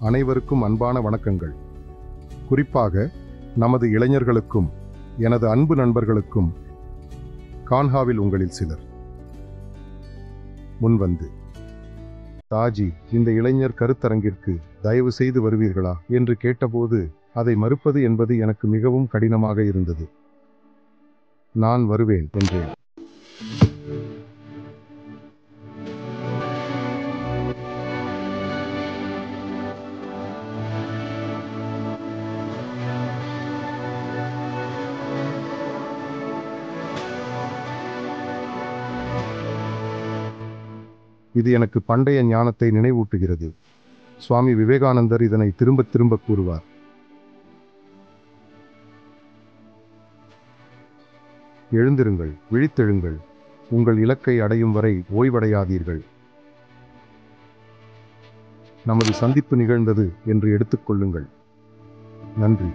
அனைவருக்கும் அன்பான வணக்கங்கள். குறிப்பாக நமது இளைஞர்களுக்கும் எனது அன்பு நண்பர்களுக்கும் கான்ஹாவில் உங்களில் சிலர் முன்வந்து, தாஜி, இந்த இளைஞர் கருத்தரங்கிற்கு தயவு செய்து வருவீர்களா என்று கேட்டபோது அதை மறுப்பது என்பது எனக்கு மிகவும் கடினமாக இருந்தது. நான் வருவேன் என்றேன். இது எனக்கு பண்டைய ஞானத்தை நினைவூட்டுகிறது. சுவாமி விவேகானந்தர் இதனை திரும்ப திரும்ப கூறுவார். எழுந்திருங்கள், விழித்தெழுங்கள், உங்கள் இலக்கை அடையும் வரை ஓய்வடையாதீர்கள். நமது சந்திப்பு நிகழ்ந்தது என்று எடுத்துக்கொள்ளுங்கள். நன்றி.